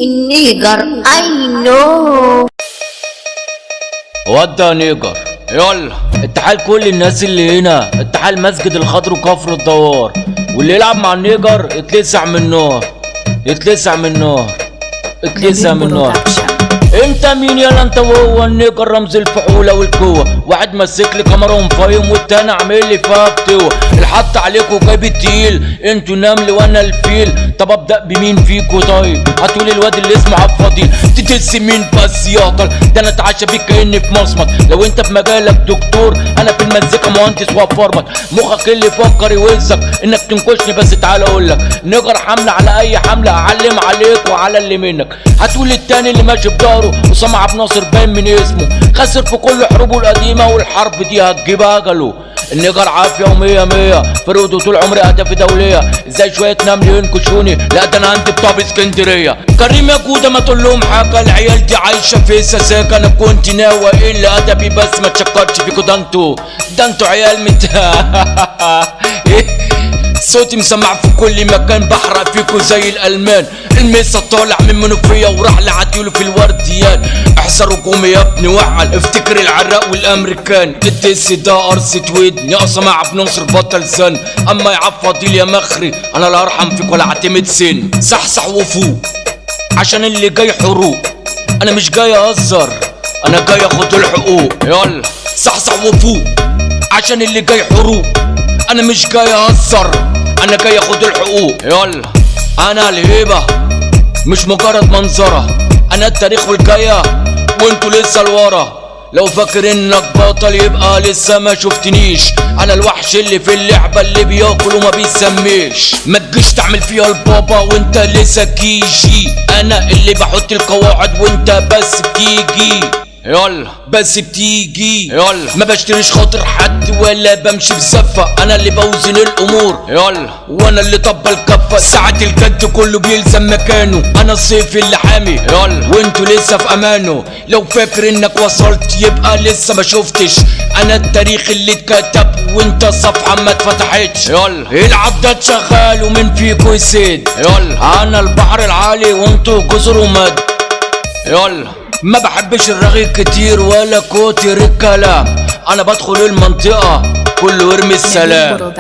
النيجر اي نو. ودى يا نيجر يلا اتحال كل الناس اللي هنا، اتحال مسجد الخضر وكفر الدوار، واللي يلعب مع النيجر يتلسع من النار، يتلسع من النار، يتلسع من النار. انت مين يلا انت وهو؟ النيجر رمز الفحوله والقوه، واحد ماسك لي كاميرا ومفايم والتاني عامل لي فيها فتوه، الحط عليكوا جايب التقيل، انتوا نمل وانا الفيل. طب ابدا بمين فيكوا؟ طيب هتقولي الواد اللي اسمه عبد الفضيل، تدس مين بس يا طل؟ ده انا اتعشى بيك كاني في مصمت. لو انت في مجالك دكتور انا في المزيكا مهندس وفرمت، مخك اللي يفكر يوزك انك تنكشني. بس تعال اقول لك نيجر حمله على اي حمله اعلم عليك وعلى اللي منك. هتقول التاني اللي ماشي بداره وسام عبد الناصر باين من اسمه، خسر في كل حروبه القديمه والحرب دي هتجيب اجله. النيجر عافيه ومية مية، فرقته طول عمري اهداف دوليه. ازاي شويه نمل ينكشوني؟ لا ده انا عندي بطاب اسكندريه. كريم يا جوده ما تقول لهم حاجه، العيال دي عايشه في سساكه. انا كنت ناوي اقل ادبي بس ما تشكرش فيكوا، ده انتوا عيال صوتي مسمع في كل مكان، بحرق فيكوا زي الالمان. الميسا طالع من منوفيه وراح لعتيله في الورديان. احذروا قومي يا ابني وعل، افتكر العراق والامريكان. الدس ده قرصة ودن يا اسامة عبد الناصر بطل زن. اما يا عبد الفضيل يا مخري انا لا ارحم فيك ولا اعتمد سن. صحصح وفوق عشان اللي جاي حروق، انا مش جاي اهزر انا جاي اخد الحقوق. يلا صحصح وفوق عشان اللي جاي حروق، انا مش جاي اهزر انا جاي اخد الحقوق. يلا انا الهيبه مش مجرد منظره، انا التاريخ والجايه وانتوا لسه لورا. لو فاكر انك بطل يبقى لسه ما شفتنيش، انا الوحش اللي في اللعبه اللي بياكل وما بيسميش. ما تجيش تعمل فيها البابا وانت لسه كيجي، انا اللي بحط القواعد وانت بس بتيجي. يلا بس بتيجي. يلا ما بشتريش خاطر حد ولا بمشي بزفة، انا اللي بوزن الامور. يلا وانا اللي طب الكفة، ساعة الجد كله بيلزم مكانه. انا الصيف اللي حامي يلا وانتوا لسه في امانه. لو فاكر انك وصلت يبقى لسه ما شفتش، انا التاريخ اللي اتكتب وانت صفحة ما اتفتحتش. يلا العب ده شغال ومن فيكو يسيد. يلا انا البحر العالي وانتوا جزر ومد. يلا ما بحبش الرغي كتير ولا كتر الكلام، انا بدخل المنطقة كله ارمي السلام.